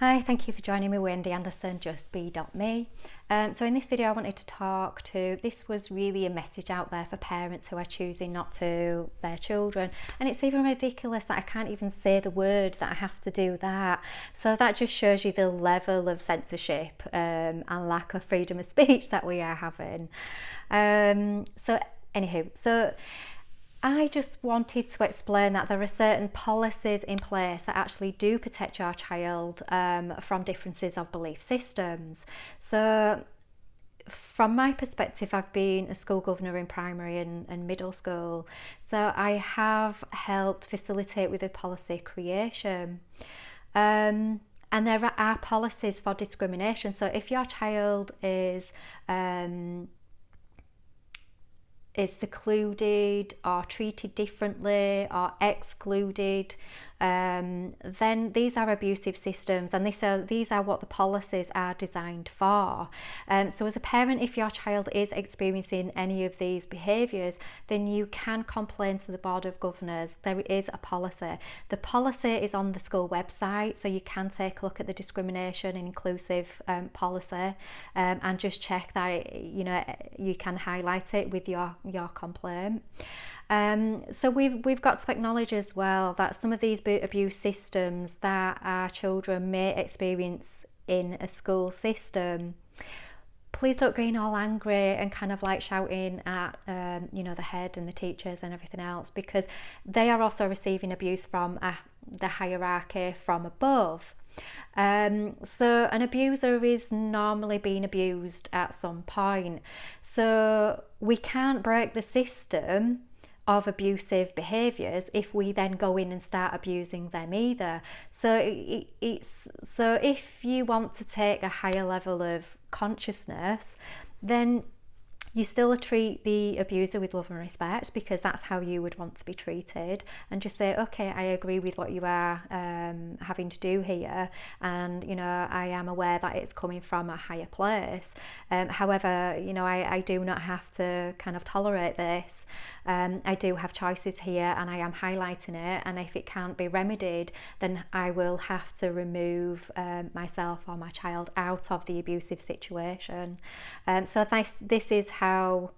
Hi, thank you for joining me, Wendy Anderson, justbe.me. So in this video I wanted to talk to, this was really a message out there for parents who are choosing not to their children, and it's even ridiculous that I can't even say the word, that I have to do that. So that just shows you the level of censorship and lack of freedom of speech that we are having. So I just wanted to explain that there are certain policies in place that actually do protect your child from differences of belief systems. So from my perspective, I've been a school governor in primary and middle school. So I have helped facilitate with the policy creation. And there are policies for discrimination. So if your child is secluded or treated differently or excluded, then these are abusive systems, and these are what the policies are designed for. So as a parent, if your child is experiencing any of these behaviours, then you can complain to the Board of Governors. There is a policy. The policy is on the school website, so you can take a look at the discrimination and inclusive policy, and just check that you can highlight it with your complaint. So we've got to acknowledge as well that some of these abuse systems that our children may experience in a school system, please don't get all angry and kind of like shouting at the head and the teachers and everything else, because they are also receiving abuse from the hierarchy from above. So an abuser is normally being abused at some point. So we can't break the system of abusive behaviours if we then go in and start abusing them either. So if you want to take a higher level of consciousness, then you still treat the abuser with love and respect, because that's how you would want to be treated, and just say, okay, I agree with what you are having to do here, and I am aware that it's coming from a higher place. However, I do not have to kind of tolerate this. I do have choices here, and I am highlighting it, and if it can't be remedied, then I will have to remove myself or my child out of the abusive situation. So this is how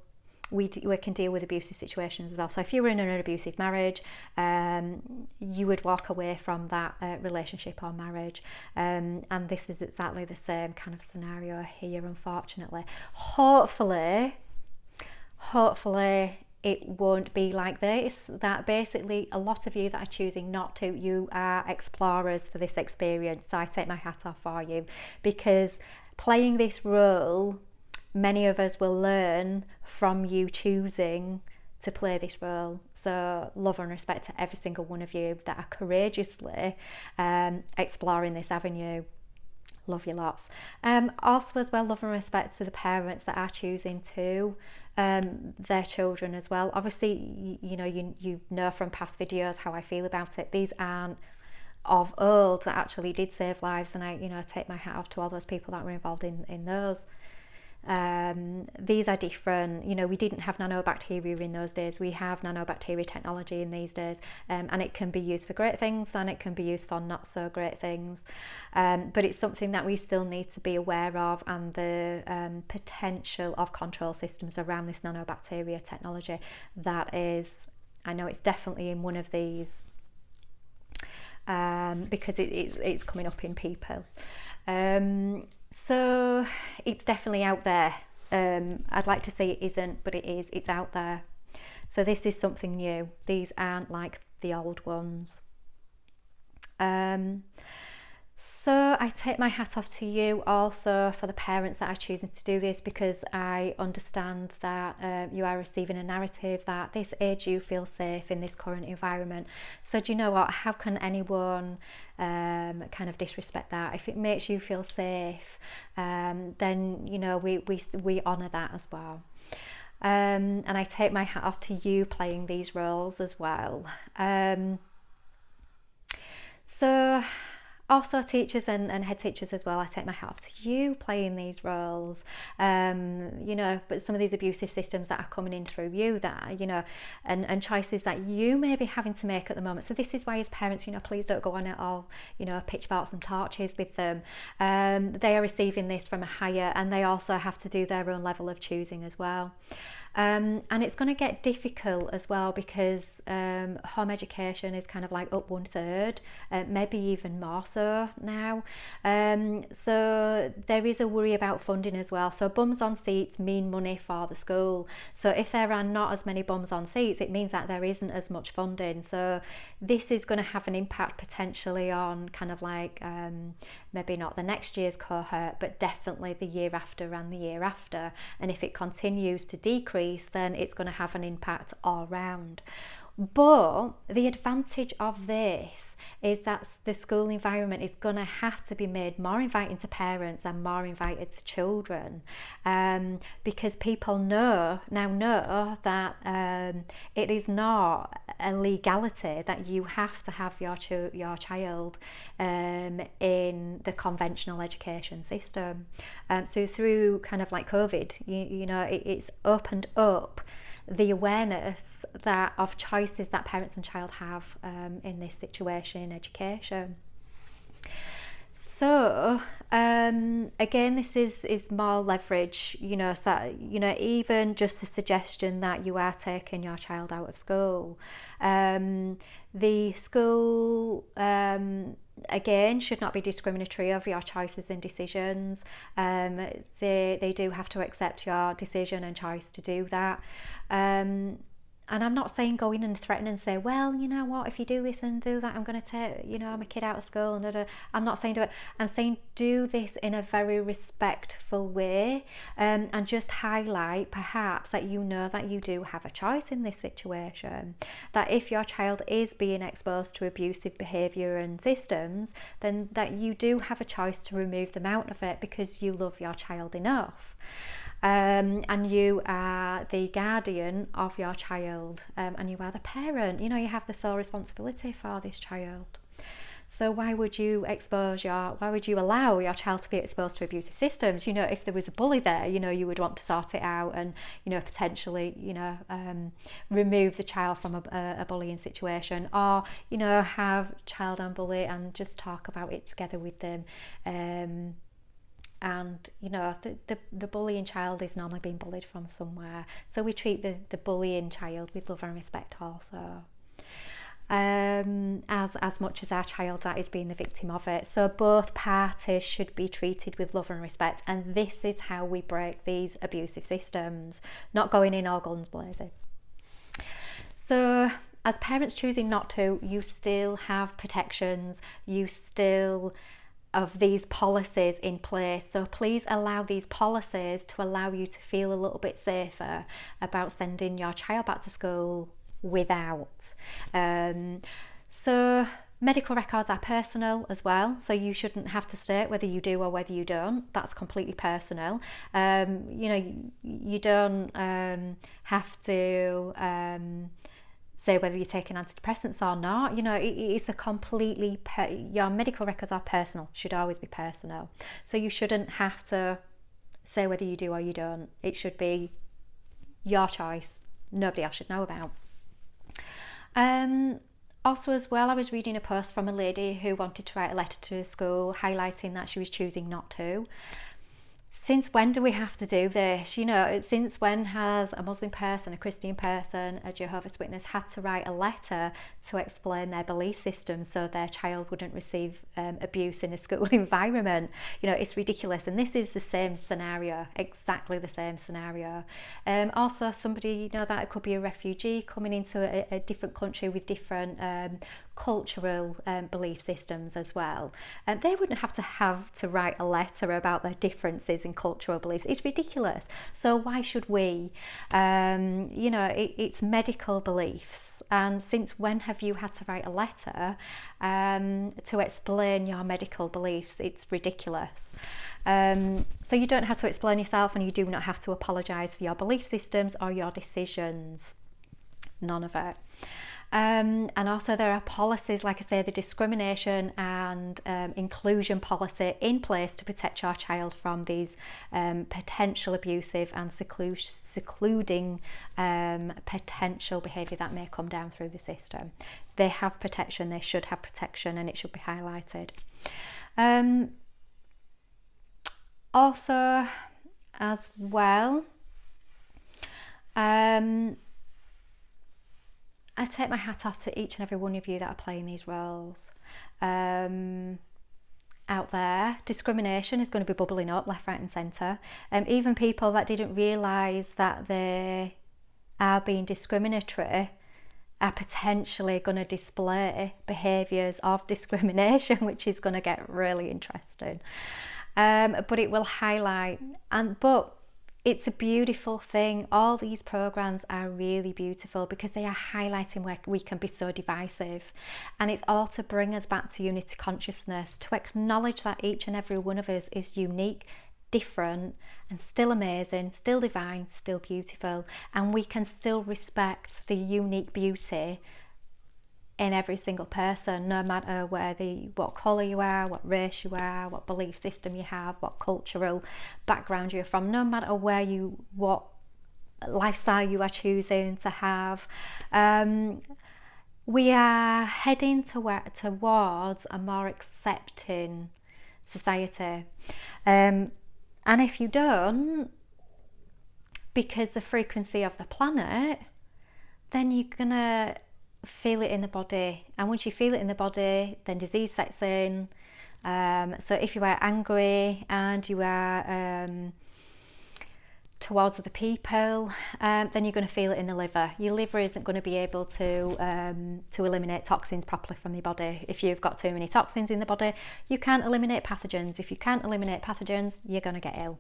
we can deal with abusive situations as well. So if you were in an abusive marriage, you would walk away from that relationship or marriage, and this is exactly the same kind of scenario here, unfortunately. Hopefully it won't be like this, that basically a lot of you that are choosing not to, you are explorers for this experience. So I take my hat off for you, because playing this role, many of us will learn from you choosing to play this role. So love and respect to every single one of you that are courageously exploring this avenue. Love you lots. Also as well, love and respect to the parents that are choosing to their children as well. Obviously, you know from past videos how I feel about it. These aren't of old that actually did save lives, and I take my hat off to all those people that were involved in those. These are different. We didn't have nanobacteria in those days. We have nanobacteria technology in these days, and it can be used for great things and it can be used for not so great things, but it's something that we still need to be aware of, and the potential of control systems around this nanobacteria technology. That is, I know it's definitely in one of these, because it's coming up in people. So it's definitely out there. I'd like to say it isn't, but it is. It's out there. So this is something new. These aren't like the old ones. So I take my hat off to you also for the parents that are choosing to do this, because I understand that you are receiving a narrative that this age you feel safe in this current environment. So do you know what? How can anyone kind of disrespect that? If it makes you feel safe, then we honour that as well. And I take my hat off to you playing these roles as well. So Also, teachers and head teachers as well, I take my hat off to you playing these roles. But some of these abusive systems that are coming in through you, that and choices that you may be having to make at the moment. So this is why, as parents, please don't go on it all, pitchforks and torches with them. They are receiving this from a higher, and they also have to do their own level of choosing as well. And it's going to get difficult as well, because home education is kind of like up 1/3, maybe even more so now. So there is a worry about funding as well. So bums on seats mean money for the school. So if there are not as many bums on seats, it means that there isn't as much funding. So this is going to have an impact potentially on kind of like maybe not the next year's cohort, but definitely the year after and the year after. And if it continues to decrease, then it's going to have an impact all round. But the advantage of this is that the school environment is going to have to be made more inviting to parents and more invited to children, because people now know that it is not a legality that you have to have your child in the conventional education system. So through kind of like COVID, it's opened up the awareness of choices that parents and child have in this situation in education. So again, this is more leverage, so even just a suggestion that you are taking your child out of school. The school again should not be discriminatory over your choices and decisions. They do have to accept your decision and choice to do that. And I'm not saying go in and threaten and say, well, you know what, if you do this and do that, I'm going to take, my kid out of school. And I'm not saying do it. I'm saying do this in a very respectful way, and just highlight perhaps that that you do have a choice in this situation. That if your child is being exposed to abusive behaviour and systems, then that you do have a choice to remove them out of it because you love your child enough. And you are the guardian of your child, and you are the parent. You have the sole responsibility for this child. So why would you allow your child to be exposed to abusive systems? If there was a bully there, you would want to sort it out and, potentially, remove the child from a bullying situation, or, have child and bully and just talk about it together with them. And the bullying child is normally being bullied from somewhere, so we treat the bullying child with love and respect also, as much as our child that is being the victim of it. So both parties should be treated with love and respect, and this is how we break these abusive systems, not going in all guns blazing. So as parents choosing not to, you still have protections, you still of these policies in place. So please allow these policies to allow you to feel a little bit safer about sending your child back to school without. So medical records are personal as well, so you shouldn't have to state whether you do or whether you don't. That's completely personal. You don't have to say whether you're taking antidepressants or not. It's a completely your medical records are personal, should always be personal. So you shouldn't have to say whether you do or you don't. It should be your choice. Nobody else should know about. Also as well, I was reading a post from a lady who wanted to write a letter to the school highlighting that she was choosing not to. Since when do we have to do this? Since when has a Muslim person, a Christian person, a Jehovah's Witness had to write a letter to explain their belief system so their child wouldn't receive abuse in a school environment? It's ridiculous. And this is the same scenario, exactly the same scenario. Also, somebody, that it could be a refugee coming into a different country with different cultural belief systems as well. They wouldn't have to write a letter about their differences in cultural beliefs. It's ridiculous. So why should we? It's medical beliefs. And since when have you had to write a letter to explain your medical beliefs? It's ridiculous. So you don't have to explain yourself, and you do not have to apologise for your belief systems or your decisions. None of it. And also there are policies, like I say, the discrimination and inclusion policy in place to protect your child from these potential abusive and secluding potential behaviour that may come down through the system. They have protection, they should have protection, and it should be highlighted. Also, as well, I take my hat off to each and every one of you that are playing these roles. Out there, discrimination is going to be bubbling up left, right and centre. Even people that didn't realise that they are being discriminatory are potentially going to display behaviours of discrimination, which is going to get really interesting. But it will highlight, but it's a beautiful thing. All these programs are really beautiful because they are highlighting where we can be so divisive, and it's all to bring us back to unity consciousness, to acknowledge that each and every one of us is unique, different, and still amazing, still divine, still beautiful, and we can still respect the unique beauty in every single person, no matter what colour you are, what race you are, what belief system you have, what cultural background you're from, no matter what lifestyle you are choosing to have. We are heading towards a more accepting society. And if you don't, because the frequency of the planet, then you're gonna feel it in the body, and once you feel it in the body, then disease sets in. So if you are angry and you are towards other people, then you're going to feel it in the liver. Your liver isn't going to be able to eliminate toxins properly from your body. If you've got too many toxins in the body, you can't eliminate pathogens. If you can't eliminate pathogens, you're going to get ill.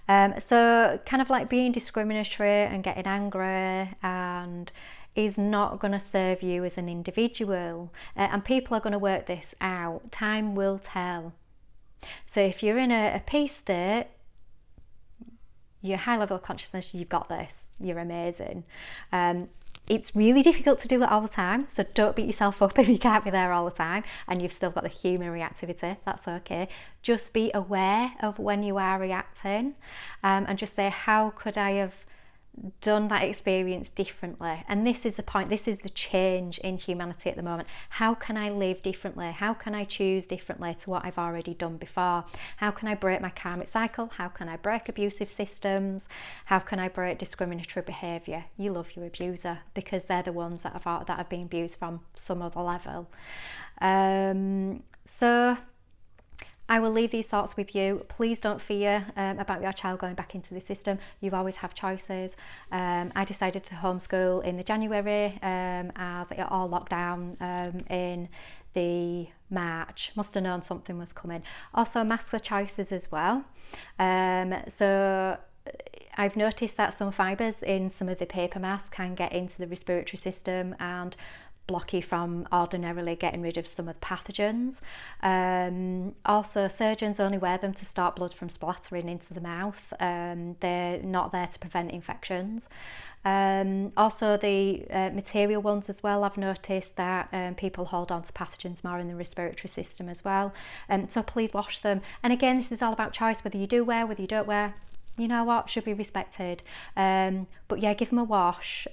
So kind of like being discriminatory and getting angry and is not going to serve you as an individual, and people are going to work this out. Time will tell. So if you're in a peace state, your high level of consciousness, you've got this, you're amazing. It's really difficult to do it all the time, so don't beat yourself up if you can't be there all the time and you've still got the human reactivity. That's okay. Just be aware of when you are reacting, and just say, how could I have done that experience differently? And this is the point, this is the change in humanity at the moment. How can I live differently? How can I choose differently to what I've already done before? How can I break my karmic cycle? How can I break abusive systems? How can I break discriminatory behaviour? You love your abuser because they're the ones that have been abused from some other level. So I will leave these thoughts with you. Please don't fear about your child going back into the system. You always have choices. I decided to homeschool in the January as it all locked down in the March. Must have known something was coming. Also, masks are choices as well. So I've noticed that some fibres in some of the paper masks can get into the respiratory system and block you from ordinarily getting rid of some of the pathogens. Also, surgeons only wear them to stop blood from splattering into the mouth. They're not there to prevent infections. Also, the material ones as well, I've noticed that people hold on to pathogens more in the respiratory system as well. So please wash them. And again, this is all about choice, whether you do wear, whether you don't wear. You know what, should be respected. But yeah, give them a wash,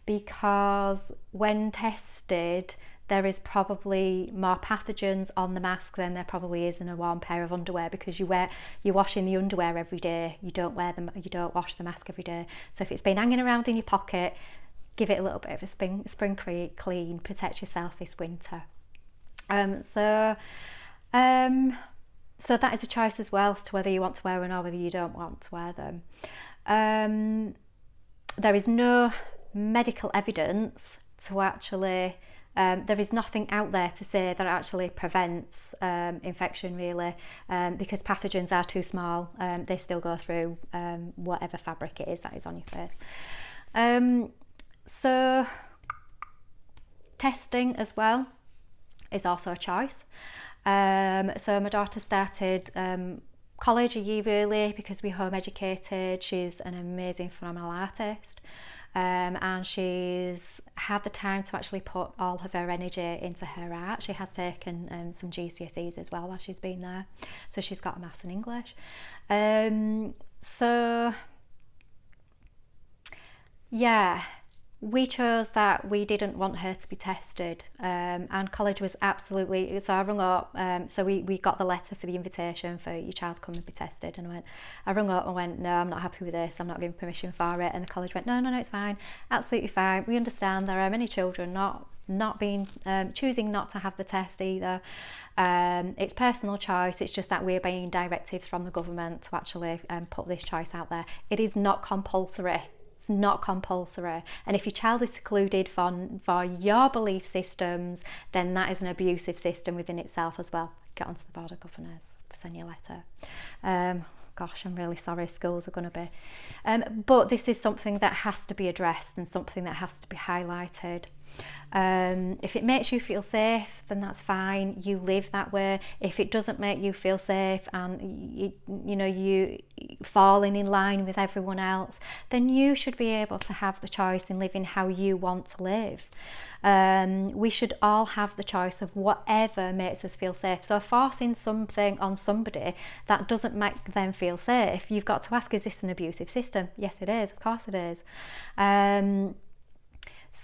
because when tested, there is probably more pathogens on the mask than there probably is in a warm pair of underwear, because you're washing the underwear every day. You don't wash the mask every day. So if it's been hanging around in your pocket, give it a little bit of a spring clean, protect yourself this winter. So that is a choice as well as to whether you want to wear them or whether you don't want to wear them. There is no medical evidence to actually, there is nothing out there to say that actually prevents infection really, because pathogens are too small. They still go through whatever fabric it is that is on your face. So testing as well is also a choice. So my daughter started college a year early because we're home educated. She's an amazing, phenomenal artist. and she's had the time to actually put all of her energy into her art. She has taken some GCSEs as well while she's been there, so she's got a maths and English. So yeah, we chose that we didn't want her to be tested, and college was absolutely, so I rung up, so we got the letter for the invitation for your child to come and be tested, and I rung up and went, no, I'm not happy with this, I'm not giving permission for it, and the college went, no, it's fine, absolutely fine, we understand there are many children not being choosing not to have the test either. It's personal choice, it's just that we're obeying directives from the government to actually put this choice out there. It is not compulsory. Not compulsory, and if your child is secluded for your belief systems, then that is an abusive system within itself as well. Get onto the Board of Governors, send you a letter. Gosh, I'm really sorry, schools are going to be but this is something that has to be addressed and something that has to be highlighted. If it makes you feel safe, then that's fine, you live that way. If it doesn't make you feel safe and you falling in line with everyone else, then you should be able to have the choice in living how you want to live. We should all have the choice of whatever makes us feel safe. So forcing something on somebody that doesn't make them feel safe, you've got to ask, is this an abusive system? Yes, it is, of course it is.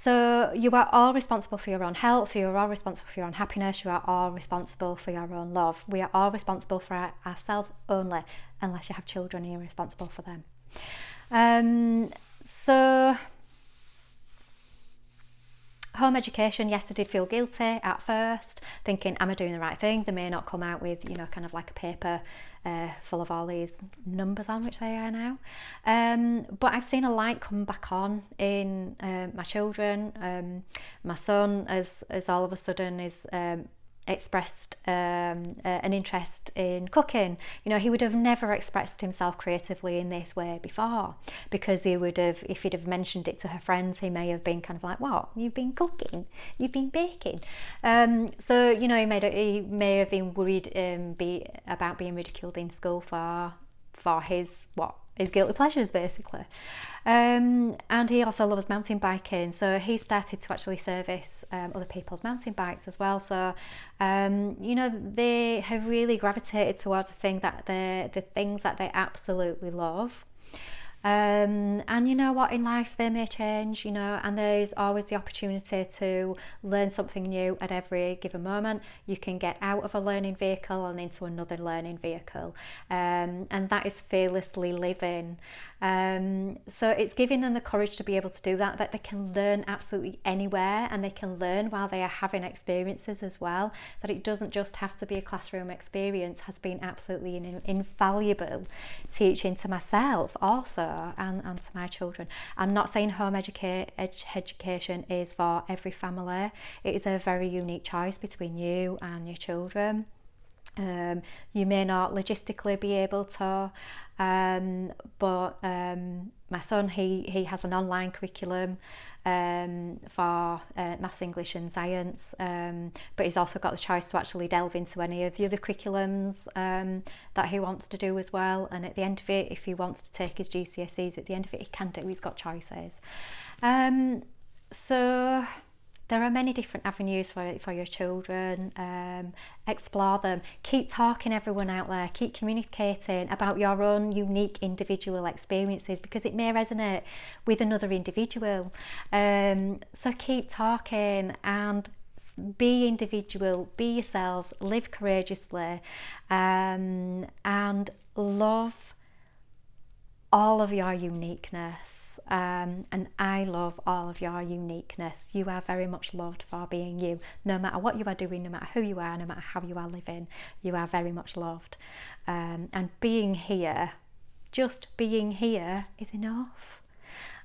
So you are all responsible for your own health, you are all responsible for your own happiness, you are all responsible for your own love. We are all responsible for ourselves only, unless you have children and you're responsible for them. So home education, yes, I did feel guilty at first, thinking, am I doing the right thing? They may not come out with, kind of like a paper full of all these numbers on, which they are now. But I've seen a light come back on in my children. My son, as all of a sudden is expressed an interest in cooking. He would have never expressed himself creatively in this way before, because he would have, if he'd have mentioned it to her friends, he may have been kind of like, what, you've been cooking, you've been baking. So he may have been worried about being ridiculed in school for his guilty pleasures, basically. And he also loves mountain biking, so he started to actually service other people's mountain bikes as well. So they have really gravitated towards the things that they absolutely love. And you know what, in life they may change, and there's always the opportunity to learn something new at every given moment. You can get out of a learning vehicle and into another learning vehicle, and that is fearlessly living. So it's giving them the courage to be able to do that they can learn absolutely anywhere, and they can learn while they are having experiences as well, that it doesn't just have to be a classroom experience, has been absolutely an invaluable teaching to myself also, and to my children. I'm not saying home education is for every family. It is a very unique choice between you and your children. You may not logistically be able to, but my son, he has an online curriculum for maths, English and science, but he's also got the choice to actually delve into any of the other curriculums that he wants to do as well. And at the end of it, if he wants to take his GCSEs, at the end of it he can do, he's got choices. So there are many different avenues for your children. Explore them. Keep talking everyone out there. Keep communicating about your own unique individual experiences, because it may resonate with another individual. So keep talking and be individual, be yourselves, live courageously, and love all of your uniqueness. And I love all of your uniqueness. You are very much loved for being you. No matter what you are doing, no matter who you are, no matter how you are living, you are very much loved. And being here, just being here is enough.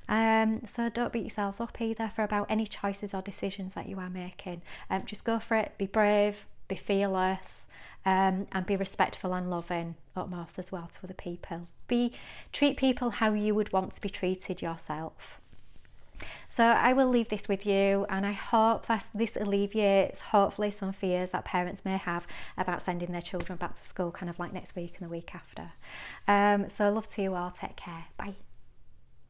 So don't beat yourselves up either for about any choices or decisions that you are making. Just go for it, be brave, be fearless, and be respectful and loving utmost as well to other people. Treat people how you would want to be treated yourself. So I will leave this with you, and I hope that this alleviates hopefully some fears that parents may have about sending their children back to school kind of like next week and the week after. So love to you all, take care, bye.